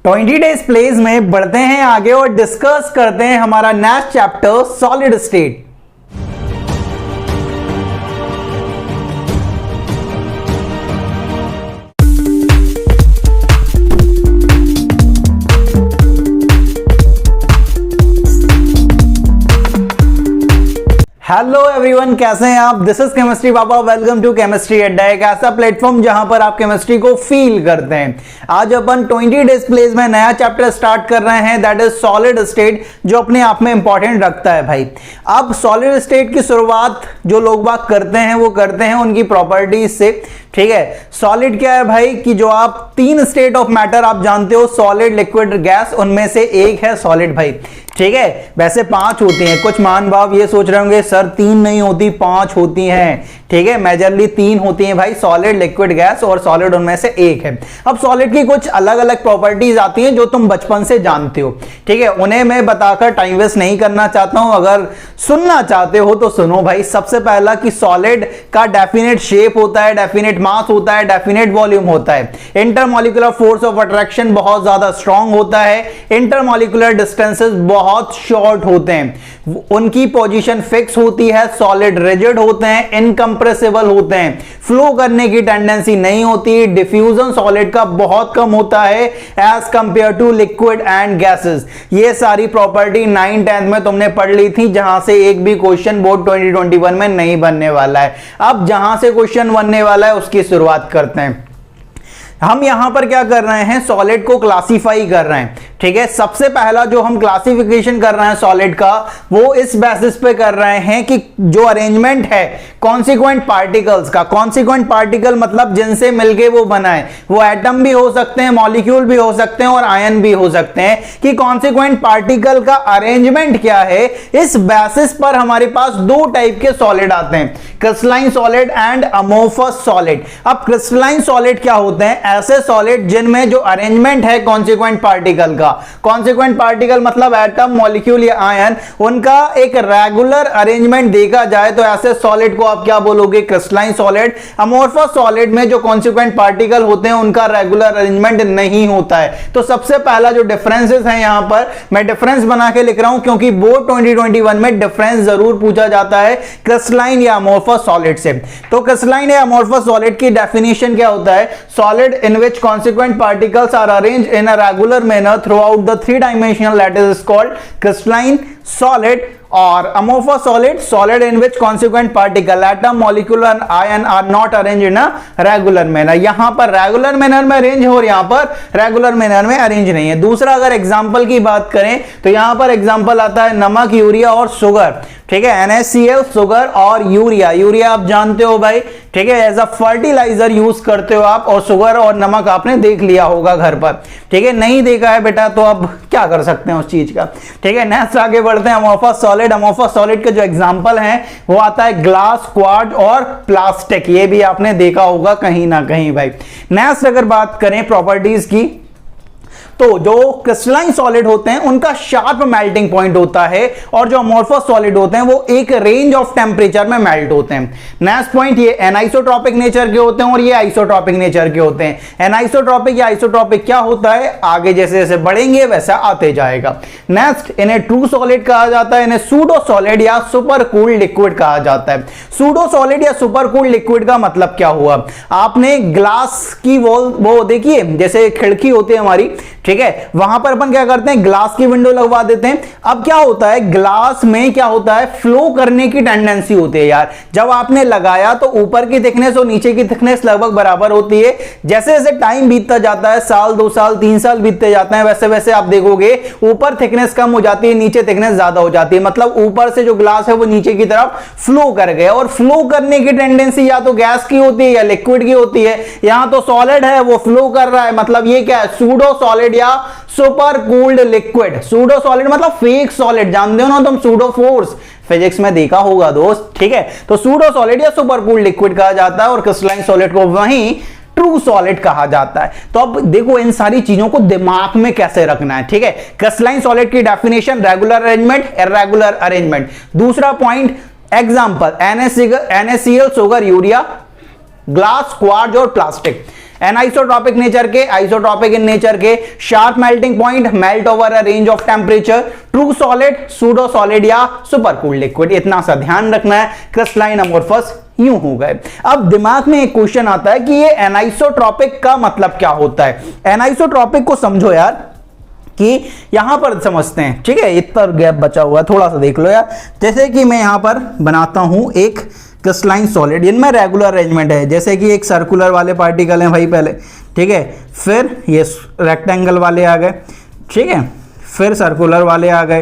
20 days pledge में बढ़ते हैं आगे और डिस्कस करते हैं हमारा next chapter solid state. Hello everyone, कैसे हैं आप? दिस इज केमिस्ट्री बाबा। वेलकम टू केमिस्ट्री अड्डा, एक ऐसा प्लेटफॉर्म जहां पर आप केमिस्ट्री को फील करते हैं। आज अपन 20 डेज प्लेज में नया चैप्टर स्टार्ट कर रहे हैं, दैट इज सॉलिड स्टेट, जो अपने आप में इंपॉर्टेंट रखता है भाई। अब सॉलिड स्टेट की शुरुआत जो लोग बात करते हैं वो करते हैं उनकी प्रॉपर्टीज से। ठीक है, सॉलिड क्या है भाई कि जो आप तीन स्टेट ऑफ मैटर आप जानते हो, सॉलिड, लिक्विड, गैस, उनमें से एक है सॉलिड भाई। ठीक है, वैसे 5 होती हैं। कुछ मान भाव ये सोच रहे होंगे सर 3 नहीं होती, 5 होती हैं। ठीक है, मेजरली 3 होती हैं भाई, सॉलिड, लिक्विड, गैस, और सॉलिड उनमें से एक है। अब सॉलिड की कुछ अलग अलग प्रॉपर्टीज आती हैं जो तुम बचपन से जानते हो। ठीक है, उन्हें मैं बताकर टाइम वेस्ट नहीं करना चाहता हूं। अगर सुनना चाहते हो तो सुनो भाई। सबसे पहला कि सॉलिड का डेफिनेट शेप होता है, डेफिनेट मास होता है, डेफिनेट वॉल्यूम होता है। इंटरमॉलिक्यूलर फोर्स ऑफ अट्रैक्शन बहुत ज्यादा स्ट्रांग होता है। इंटरमॉलिक्यूलर डिस्टेंसेस बहुत शॉर्ट होते हैं। उनकी पोजीशन फिक्स होती है। सॉलिड रिजिड होते हैं, इनकंप्रेसिबल होते हैं, फ्लो करने की टेंडेंसी नहीं होती। डिफ्यूजन सॉलिड का बहुत कम होता है as compare to liquid and gases. ये सारी प्रॉपर्टी 9th 10th में तुमने पढ़ ली थी, जहां से एक भी क्वेश्चन बोर्ड 2021 में नहीं बनने वाला है। अब जहां से क्वेश्चन बनने वाला है उसकी शुरुआत करते हैं। हम यहां पर क्या कर रहे हैं, सॉलिड को क्लासिफाई कर रहे हैं। ठीक है, सबसे पहला जो हम क्लासिफिकेशन कर रहे हैं सॉलिड का, वो इस बेसिस पे कर रहे हैं कि जो अरेंजमेंट है कॉन्सिक्वेंट पार्टिकल्स का। कॉन्सिक्वेंट पार्टिकल मतलब जिनसे मिलके वो बना है, वो एटम भी हो सकते हैं, मॉलिक्यूल भी हो सकते हैं और आयन भी हो सकते हैं। कि कॉन्सिक्वेंट पार्टिकल का अरेंजमेंट क्या है, इस बेसिस पर हमारे पास 2 टाइप के सॉलिड आते हैं, crystalline solid and amorphous solid. अब क्रिस्टलाइन सॉलिड क्या होते हैं? ऐसे सॉलिड जिनमें जो अरेंजमेंट है कॉन्सिक्वेंट पार्टिकल का, कॉन्सिक्वेंट पार्टिकल मतलब एटम, मॉलिक्यूल या आयन, उनका एक रेगुलर अरेंजमेंट देखा जाए तो ऐसे सॉलिड को आप क्या बोलोगे? Crystalline solid. अमोर्फस सॉलिड में जो कॉन्सिक्वेंट पार्टिकल होते हैं उनका रेगुलर अरेंजमेंट नहीं होता है। तो सबसे पहला जो डिफरेंसेस है, यहां पर मैं डिफरेंस बना के लिख रहा हूं क्योंकि बोर्ड 2021 में डिफरेंस जरूर पूछा जाता है क्रिस्टलाइन या अमोर्फस सॉलिड से। तो क्रिस्टलाइन या अमोर्फस सॉलिड की डेफिनेशन क्या होता है? Solid in which consequent particles are arranged in a regular manner throughout the 3-dimensional lattice is called crystalline solid, और amorphous solid, solid in which consequent particle, atom, molecule and ion are not arranged in a regular manner। यहां पर regular manner में arrange हो और यहां पर regular manner में arrange नहीं है। दूसरा अगर एग्जांपल की बात करें तो यहां पर एग्जांपल आता है नमक, यूरिया और शुगर। ठीक है, NaCl, शुगर और यूरिया। यूरिया आप जानते हो भाई, ठीक है, एज अ फर्टिलाइजर यूज करते हो आप, और शुगर और नमक आपने देख लिया होगा घर पर। ठीक है, नहीं देखा है बेटा तो अब क्या कर सकते हैं उस चीज का। ठीक है, नेक्स्ट आगे बढ़ते हैं। Amorphous solid. अमोर्फस सॉलिड के जो एग्जांपल हैं वो आता है ग्लास, क्वार्ट्ज और प्लास्टिक। ये भी आपने देखा होगा कहीं ना कहीं भाई। नेक्स्ट अगर बात करें प्रॉपर्टीज की, तो जो क्रिस्टलाइन सॉलिड होते हैं उनका शार्प मेल्टिंग पॉइंट होता है, और जो अमोर्फस सॉलिड होते हैं वो एक रेंज ऑफ टेम्परेचर में मेल्ट होते हैं। नेक्स्ट पॉइंट, ये एनाइसोट्रॉपिक नेचर के होते हैं और ये आइसोट्रॉपिक नेचर के होते हैं। एनाइसोट्रॉपिक या आइसोट्रॉपिक क्या होता है, आगे जैसे जैसे बढ़ेंगे वैसा आते जाएगा। नेक्स्ट, इन्हें ट्रू सॉलिड कहा जाता है, इन्हें सूडो सॉलिड या सुपर कूल्ड लिक्विड कहा जाता है। सूडो सॉलिड या सुपर कूल्ड लिक्विड का मतलब क्या हुआ? आपने ग्लास की वॉल वो देखिए, जैसे खिड़की होती है हमारी, ठीक है, वहां पर अपन क्या करते हैं, ग्लास की विंडो लगवा देते हैं। अब क्या होता है, ग्लास में क्या होता है, फ्लो करने की टेंडेंसी होती है यार। जब आपने लगाया तो ऊपर की थिकनेस और नीचे की थिकनेस लगभग बराबर होती है। जैसे जैसे टाइम बीतता जाता है, साल 2 साल 3 साल बीतते जाते हैं, वैसे वैसे आप देखोगे ऊपर थिकनेस कम हो जाती है, नीचे थिकनेस ज्यादा हो जाती है। मतलब ऊपर से जो ग्लास है वो नीचे की तरफ फ्लो कर गया, और फ्लो करने की टेंडेंसी या तो गैस की होती है या लिक्विड की होती है। यहां तो सॉलिड है, वो फ्लो कर रहा है, मतलब ये क्या है, सूडो सॉलिड या super cooled liquid. Pseudo solid मतलब फेक सॉलिड, जानते हो ना तुम, सूडो फोर्स फिजिक्स में देखा होगा दोस्त। ठीक है, तो सूडो सॉलिड या सुपर कूल्ड लिक्विड कहा जाता है, और क्रिस्टलाइन सॉलिड को वहीं ट्रू सॉलिड कहा जाता है। तो अब देखो इन सारी चीजों को दिमाग में कैसे रखना है। ठीक है, क्रिस्टलाइन सॉलिड की definition, regular arrangement, irregular arrangement. दूसरा point, example NaCl, sugar, urea, glass, quartz और प्लास्टिक। एनआइसोट्रॉपिक नेचर के, आइसोट्रॉपिक इन नेचर के, sharp melting point, melt over a range of temperature, true solid, pseudo solid या super cooled liquid. इतना सा ध्यान रखना है। क्रिस्टलाइन, अमोर्फस यूं हो गए। अब दिमाग में एक क्वेश्चन आता है कि ये एनाइसोट्रॉपिक का मतलब क्या होता है। एनाइसोट्रॉपिक को समझो यार कि यहां पर समझते हैं, ठीक है। इतना गैप बचा हुआ है, थोड़ा सा देख लो यार। जैसे कि मैं यहां पर बनाता हूं एक क्रिस्टलाइन सॉलिड, इनमें रेगुलर अरेंजमेंट है। जैसे कि एक सर्कुलर वाले पार्टिकल हैं भाई पहले, ठीक है, फिर ये रेक्टेंगल वाले आ गए, ठीक है, फिर सर्कुलर वाले आ गए,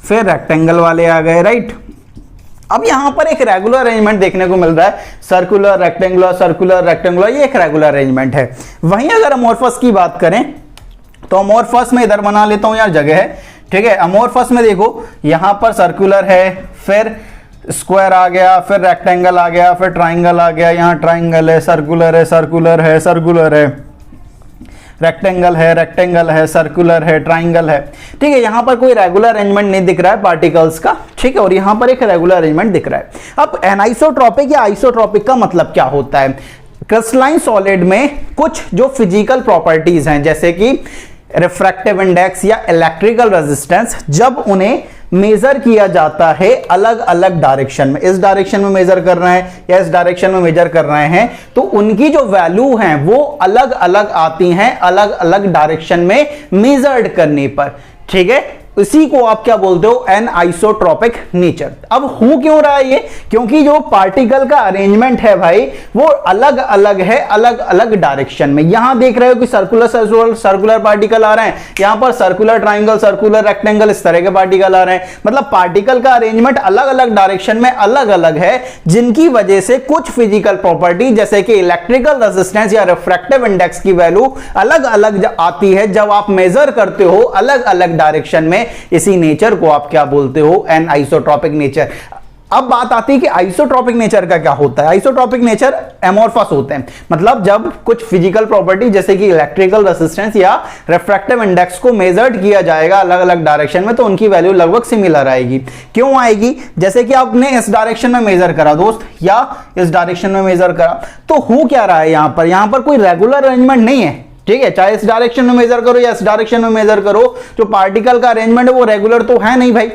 फिर रेक्टेंगल वाले आ गए, राइट। अब यहां पर एक रेगुलर अरेंजमेंट देखने को मिल रहा है, सर्कुलर रेक्टेंगुलर सर्कुलर रेक्टेंगुलर, ये एक रेगुलर अरेंजमेंट है। वहीं अगर अमोर्फस की बात करें तो अमोर्फस में इधर बना लेता हूं यार, जगह है, ठीक है। अमोर्फस में देखो यहां पर सर्कुलर है, फिर स्क्वायर आ गया, फिर रेक्टेंगल आ गया, फिर ट्राइंगल आ गया, यहां ट्राइंगल है, सर्कुलर है, सर्कुलर है, सर्कुलर है, रेक्टेंगल है, रेक्टेंगल है, सर्कुलर है, ट्राइंगल है, ठीक है। यहां पर कोई रेगुलर अरेंजमेंट नहीं दिख रहा है पार्टिकल्स का, ठीक है, और यहां पर एक रेगुलर अरेंजमेंट दिख रहा है। अब एनाइसोट्रॉपिक या आइसोट्रॉपिक का मतलब क्या होता है। क्रिस्टलाइन सॉलिड में कुछ जो फिजिकल प्रॉपर्टीज हैं, जैसे कि रिफ्रैक्टिव इंडेक्स या इलेक्ट्रिकल रेजिस्टेंस, जब उन्हें मेजर किया जाता है अलग अलग डायरेक्शन में, इस डायरेक्शन में मेजर कर रहे हैं या इस डायरेक्शन में मेजर कर रहे हैं, तो उनकी जो वैल्यू हैं वो अलग अलग आती हैं अलग अलग डायरेक्शन में मेजर्ड करने पर, ठीक है। इसी को आप क्या बोलते हो, एनआइसोट्रॉपिक नेचर। अब हो क्यों रहा है ये, क्योंकि जो पार्टिकल का अरेंजमेंट है भाई वो अलग अलग है अलग अलग डायरेक्शन में। यहां देख रहे हो कि सर्कुलर सर्कुलर पार्टिकल आ रहे हैं, यहां पर सर्कुलर ट्राइंगल, सर्कुलर रेक्टेंगल, इस तरह के पार्टिकल आ रहे हैं। मतलब पार्टिकल का अरेंजमेंट अलग अलग डायरेक्शन में अलग अलग है, जिनकी वजह से कुछ फिजिकल प्रॉपर्टी जैसे कि इलेक्ट्रिकल रेजिस्टेंस या रिफ्रैक्टिव इंडेक्स की वैल्यू अलग अलग आती है जब आप मेजर करते हो अलग अलग डायरेक्शन में। इसी नेचर को आप क्या बोलते हो, एनआइसोट्रॉपिक नेचर। अब बात आती है कि आइसोट्रॉपिक नेचर का क्या होता है। आइसोट्रॉपिक नेचर एमोर्फस होते हैं, मतलब जब कुछ फिजिकल प्रॉपर्टी जैसे कि इलेक्ट्रिकल रेजिस्टेंस या रिफ्रैक्टिव इंडेक्स को मेजर्ड किया जाएगा अलग अलग डायरेक्शन में, तो उनकी वैल्यू लगभग सिमिलर आएगी। क्यों आएगी, जैसे कि आपने इस डायरेक्शन में मेजर करा दोस्त, या इस डायरेक्शन में मेजर करा, तो हो क्या रहा है यहां पर कोई रेगुलर अरेंजमेंट नहीं है, ठीक है। चाहे इस डायरेक्शन में मेजर करो या इस डायरेक्शन में मेजर करो, जो पार्टिकल का अरेंजमेंट है वो रेगुलर तो है नहीं भाई,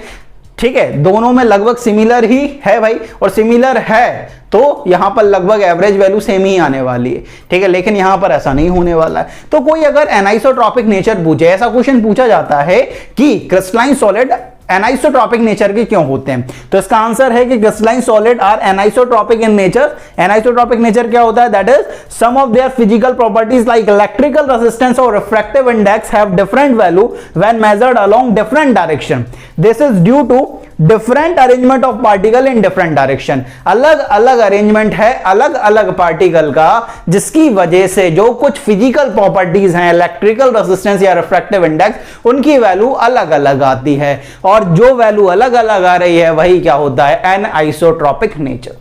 ठीक है। दोनों में लगभग सिमिलर ही है भाई, और सिमिलर है तो यहां पर लगभग एवरेज वैल्यू सेम ही आने वाली है, ठीक है। लेकिन यहां पर ऐसा नहीं होने वाला है। तो कोई अगर एनाइसोट्रॉपिक नेचर पूछे, ऐसा क्वेश्चन पूछा जाता है कि क्रिस्टलाइन सॉलिड एनाइसोट्रॉपिक नेचर के क्यों होते हैं, तो इसका आंसर है कि crystalline solid are anisotropic in nature. Anisotropic nature क्या होता है, that is some of their physical properties like electrical resistance और refractive index have different value when measured along different direction. This is due to different arrangement of particle in different direction. अलग अलग arrangement है अलग अलग particle का, जिसकी वजह से जो कुछ फिजिकल प्रॉपर्टीज हैं, इलेक्ट्रिकल रेजिस्टेंस या रिफ्रैक्टिव इंडेक्स, उनकी वैल्यू अलग अलग आती है, और जो वैल्यू अलग अलग आ रही है वही क्या होता है, एनआइसोट्रॉपिक नेचर,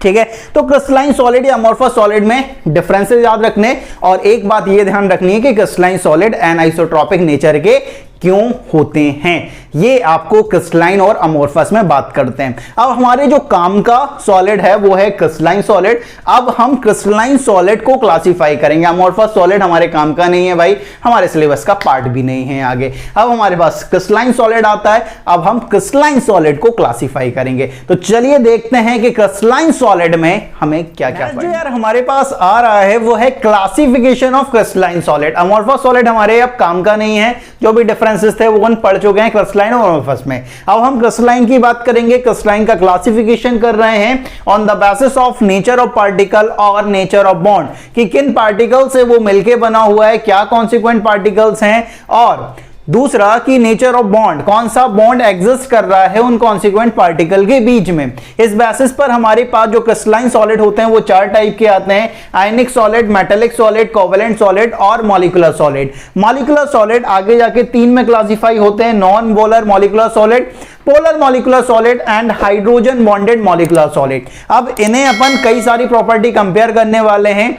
ठीक है। तो क्रिस्टलाइन सॉलिड या अमोर्फस सॉलिड में डिफरेंसेस याद रखने, और एक बात यह ध्यान रखनी है कि क्रिस्टलाइन सॉलिड एनाइसोट्रॉपिक नेचर के क्यों होते हैं, ये आपको क्रिस्टलाइन और अमोर्फस में बात करते हैं। अब हमारे जो काम का सॉलिड है वो है क्रिस्टलाइन सॉलिड। अब हम क्रिस्टलाइन सॉलिड को क्लासिफाई करेंगे। अमोर्फस सॉलिड हमारे काम का नहीं है भाई, हमारे सिलेबस का पार्ट भी नहीं है आगे। अब हमारे पास क्रिस्टलाइन सॉलिड आता है, अब हम क्रिस्टलाइन सॉलिड को क्लासिफाई करेंगे। तो चलिए देखते हैं कि क्रिस्टलाइन सॉलिड में हमें क्या क्या जो यार हमारे पास आ रहा है वो है classification of crystalline solid. Amorphous solid हमारे अब काम का नहीं है, जो भी डिफरेंसेस थे वो पढ़ चुके हैं क्रिस्टलाइन और अमोर्फस में। अब हम क्रिस्टलाइन की बात करेंगे। क्रिस्टलाइन का क्लासिफिकेशन कर रहे हैं on the basis of nature of particle और नेचर ऑफ बॉन्ड, कि किन पार्टिकल से वो मिलके बना हुआ है, क्या कॉन्सिक्वेंट पार्टिकल्स हैं, और दूसरा कि नेचर ऑफ बॉन्ड, कौन सा बॉन्ड एग्जिस्ट कर रहा है उन कॉन्सिक्वेंट पार्टिकल के बीच में। इस बेसिस पर हमारे पास जो क्रिस्टलाइन सॉलिड होते हैं वो चार टाइप के आते हैं, आयनिक solid, metallic solid, covalent solid और मॉलिक्यूलर सॉलिड। मॉलिक्यूलर सॉलिड आगे जाके तीन में क्लासिफाई होते हैं, non polar molecular solid, polar molecular solid and hydrogen bonded molecular solid. अब इन्हें अपन कई सारी प्रॉपर्टी कंपेयर करने वाले हैं,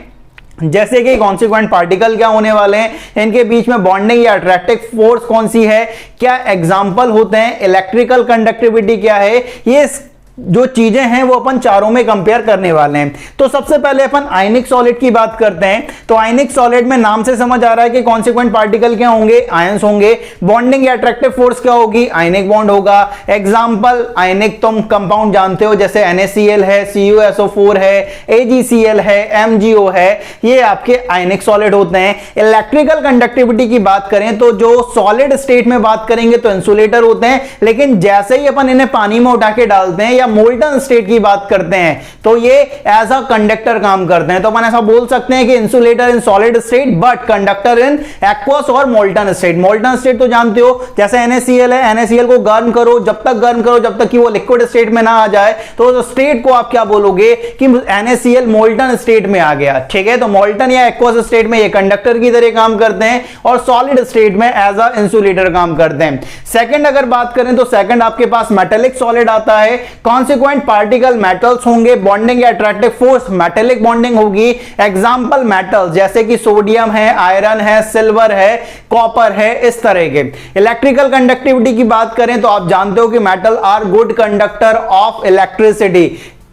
जैसे कि कॉन्सिक्वेंट पार्टिकल क्या होने वाले हैं, इनके बीच में बॉन्डिंग या अट्रैक्टिव फोर्स कौन सी है, क्या एग्जाम्पल होते हैं, इलेक्ट्रिकल कंडक्टिविटी क्या है, ये जो चीजें हैं वो अपन चारों में कंपेयर करने वाले हैं। तो सबसे पहले अपन आयनिक सॉलिड की बात करते हैं। तो आयनिक सॉलिड में नाम से समझ आ रहा है कि कॉन्सिक्वेंट पार्टिकल क्या होंगे, आयंस होंगे। बॉन्डिंग या अट्रैक्टिव फोर्स क्या होगी, आयनिक बॉन्ड होगा। एग्जांपल आयनिक तुम कंपाउंड जानते हो, जैसे NaCl है, CuSO4 है, AgCl है, MgO है, ये आपके आयनिक सॉलिड होते हैं। इलेक्ट्रिकल कंडक्टिविटी की बात करें तो जो सॉलिड स्टेट में बात करेंगे तो इंसुलेटर होते हैं, लेकिन जैसे ही अपन इन्हें पानी में उठा के डालते हैं या मोल्टन स्टेट की बात करते हैं तो ये एज अ कंडक्टर काम करते हैं। तो अपन ऐसा बोल सकते हैं कि insulator in solid state but conductor in aqueous और मोल्टन स्टेट। मोल्टन स्टेट तो जानते हो, जैसे NaCl है, NaCl को गर्म करो, जब तक गर्म करो जब तक कि वो लिक्विड स्टेट में ना आ जाए, तो स्टेट को आप क्या बोलोगे कि NaCl मोल्टन स्टेट में आ गया। ठीक है, तो मोल्टन या एक्वस स्टेट में ये कंडक्टर की तरह काम करते हैं और सॉलिड स्टेट में एज अ इंसुलेटर काम करते हैं। सेकंड अगर बात करें तो सेकंड आपके पास मेटेलिक सॉलिड आता है। कॉन्सिक्वेंट पार्टिकल मेटल्स होंगे। बॉन्डिंग या अट्रैक्टिव फोर्स मेटेलिक बॉन्डिंग होगी। एग्जांपल मेटल्स जैसे कि सोडियम है, आयरन है, सिल्वर है, कॉपर है, इस तरह के। इलेक्ट्रिकल कंडक्टिविटी की बात करें तो आप जानते हो कि metal are good conductor of electricity.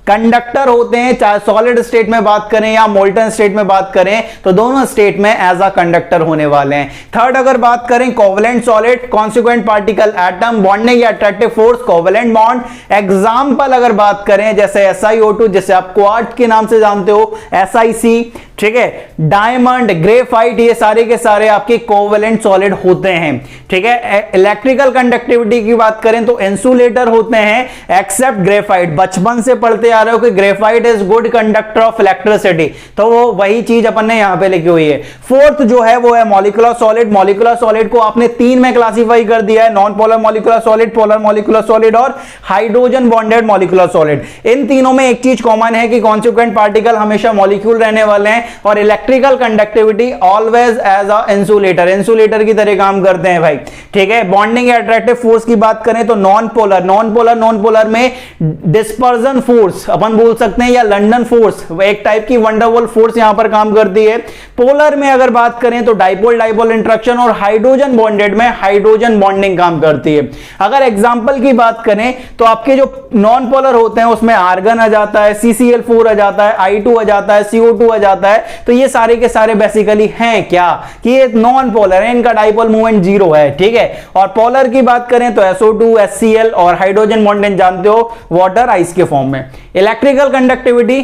Conductor होते हैं, चाहे सॉलिड स्टेट में बात करें या मोल्टन स्टेट में बात करें, तो दोनों स्टेट में एज अ कंडक्टर होने वाले हैं। थर्ड अगर बात करें covalent solid, consequent particle atom, bonding या attractive force covalent bond. Example अगर बात करें जैसे SiO2, जिसे आप क्वार्ट्ज के नाम से जानते हो, SiC, ठीक है, डायमंड, ग्रेफाइट, ये सारे के सारे आपके कोवेलेंट सॉलिड होते हैं। ठीक है, इलेक्ट्रिकल कंडक्टिविटी की बात करें तो इंसुलेटर होते हैं एक्सेप्ट ग्रेफाइट। बचपन से पढ़ते आ रहे हो कि graphite is good conductor of electricity, तो वो वही चीज अपन ने यहां पे लिखी हुई है। फोर्थ जो है वो है मॉलिक्यूलर सॉलिड। मॉलिक्यूलर सॉलिड को आपने 3 में क्लासिफाई कर दिया है, non polar molecular solid, polar molecular solid और हाइड्रोजन बॉन्डेड मॉलिक्यूलर सॉलिड। इन तीनों में एक चीज कॉमन है कि कॉन्सिक्वेंट पार्टिकल हमेशा मॉलिक्यूल रहने वाले हैं और electrical conductivity always as a insulator, insulator की तरह काम करते हैं भाई। ठीक है, बॉन्डिंग या अट्रैक्टिव फोर्स की बात करें तो नॉन पोलर में डिस्पर्जन फोर्स अपन बोल सकते हैं या लंडन फोर्स, एक टाइप की वंडरवॉल फोर्स यहां पर काम करती है। पोलर में अगर बात करें तो डाइपोल डाइपोल इंटरेक्शन और हाइड्रोजन बॉन्डेड में हाइड्रोजन बॉन्डिंग काम करती है। अगर एग्जांपल की बात करें तो आपके जो नॉन पोलर होते हैं उसमें आर्गन आ जाता है, CCl4 आ जाता है, I2 आ जाता है, CO2 आ जाता है। तो ये सारे के सारे बेसिकली हैं क्या कि ये नॉन पोलर है, इनका डाइपोल मूवमेंट 0 है। ठीक है, और पोलर की बात करें तो SO2, HCl और हाइड्रोजन बॉन्डिंग जानते हो वाटर आइस के फॉर्म में। Electrical conductivity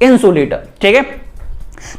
insulator. ठीक है,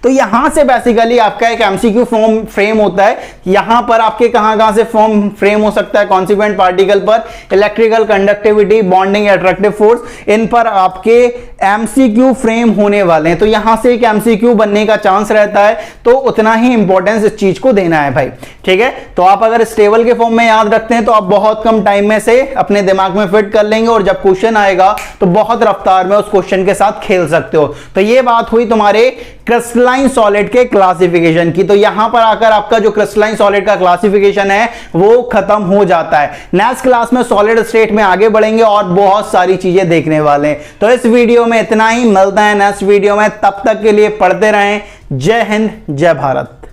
तो यहां से बेसिकली आपका एक एमसीक्यू फॉर्म फ्रेम होता है। यहां पर आपके कहां से फॉर्म फ्रेम हो सकता है, कॉन्सिक्वेंट पार्टिकल पर, electrical conductivity, bonding, attractive force, इन पर आपके एमसीक्यू फ्रेम होने वाले हैं। तो यहां से एक एमसीक्यू बनने का चांस रहता है, तो उतना ही इंपॉर्टेंस इस चीज को देना है भाई। ठीक है, तो आप अगर इस टेबल के फॉर्म में याद रखते हैं तो आप बहुत कम टाइम में से अपने दिमाग में फिट कर लेंगे और जब क्वेश्चन आएगा तो बहुत रफ्तार में उस क्वेश्चन के साथ खेल सकते हो। तो ये बात हुई तुम्हारे क्रिस्टलाइन सॉलिड के क्लासिफिकेशन की। तो यहां पर आकर आपका जो क्रिस्टलाइन सॉलिड का क्लासिफिकेशन है वो खत्म हो जाता है। नेक्स्ट क्लास में सॉलिड स्टेट में आगे बढ़ेंगे और बहुत सारी चीजें देखने वाले हैं। तो इस वीडियो में इतना ही, मिलता है नेक्स्ट वीडियो में, तब तक के लिए पढ़ते रहें। जय हिंद, जय भारत।